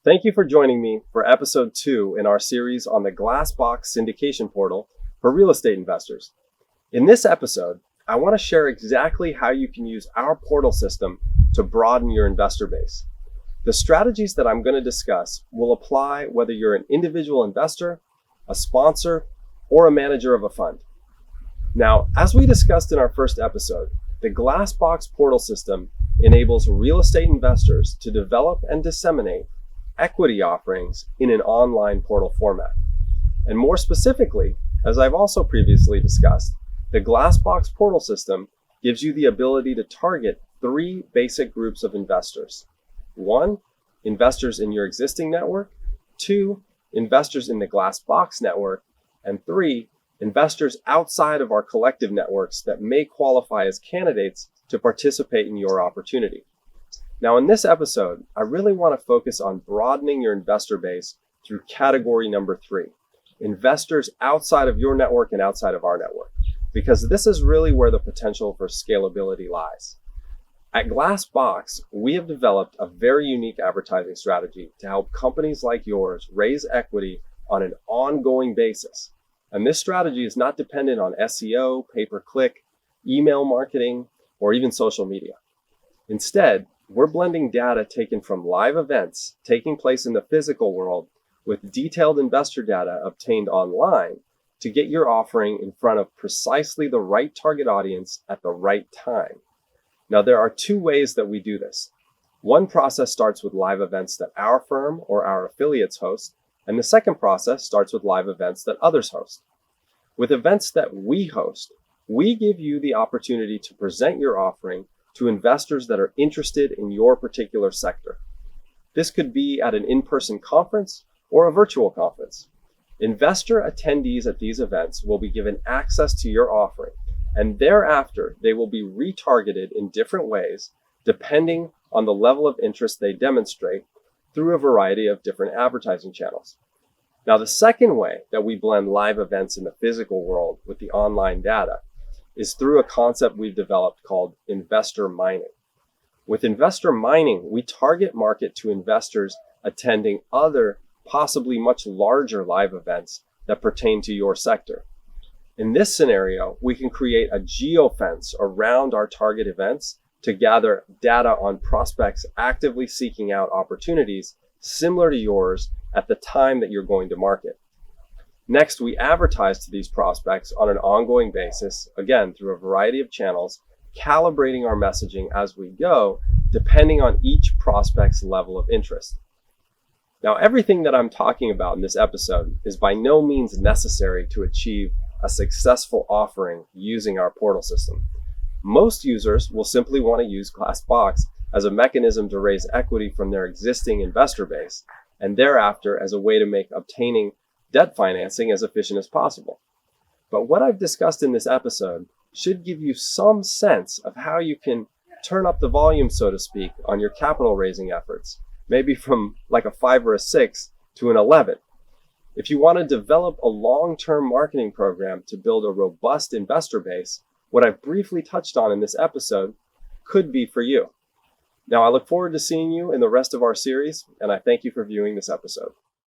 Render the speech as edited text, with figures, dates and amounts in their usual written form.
Thank you for joining me for episode 2 in our series on the Glassbox syndication portal for real estate investors. In this episode, I want to share exactly how you can use our portal system to broaden your investor base. The strategies that I'm going to discuss will apply whether you're an individual investor, a sponsor, or a manager of a fund. Now, as we discussed in our first episode, the Glassbox portal system enables real estate investors to develop and disseminate equity offerings in an online portal format. And more specifically, as I've also previously discussed, the Glassbox portal system gives you the ability to target 3 basic groups of investors. 1, investors in your existing network. 2, investors in the Glassbox network. And 3, investors outside of our collective networks that may qualify as candidates to participate in your opportunity. Now, in this episode, I really want to focus on broadening your investor base through category number 3, investors outside of your network and outside of our network, because this is really where the potential for scalability lies. At Glassbox, we have developed a very unique advertising strategy to help companies like yours raise equity on an ongoing basis. And this strategy is not dependent on SEO, pay-per-click, email marketing, or even social media. Instead, we're blending data taken from live events taking place in the physical world with detailed investor data obtained online to get your offering in front of precisely the right target audience at the right time. Now, there are 2 ways that we do this. One process starts with live events that our firm or our affiliates host, and the second process starts with live events that others host. With events that we host, we give you the opportunity to present your offering to investors that are interested in your particular sector. This could be at an in-person conference or a virtual conference. Investor attendees at these events will be given access to your offering, and thereafter they will be retargeted in different ways depending on the level of interest they demonstrate through a variety of different advertising channels. Now, the second way that we blend live events in the physical world with the online data is through a concept we've developed called investor mining. With investor mining, we target market to investors attending other, possibly much larger live events that pertain to your sector. In this scenario, we can create a geofence around our target events to gather data on prospects actively seeking out opportunities similar to yours at the time that you're going to market. Next, we advertise to these prospects on an ongoing basis, again, through a variety of channels, calibrating our messaging as we go, depending on each prospect's level of interest. Now, everything that I'm talking about in this episode is by no means necessary to achieve a successful offering using our portal system. Most users will simply want to use Glassbox as a mechanism to raise equity from their existing investor base, and thereafter as a way to make obtaining debt financing as efficient as possible. But what I've discussed in this episode should give you some sense of how you can turn up the volume, so to speak, on your capital raising efforts, maybe from like a 5 or a 6 to an 11. If you want to develop a long-term marketing program to build a robust investor base, what I've briefly touched on in this episode could be for you. Now, I look forward to seeing you in the rest of our series, and I thank you for viewing this episode.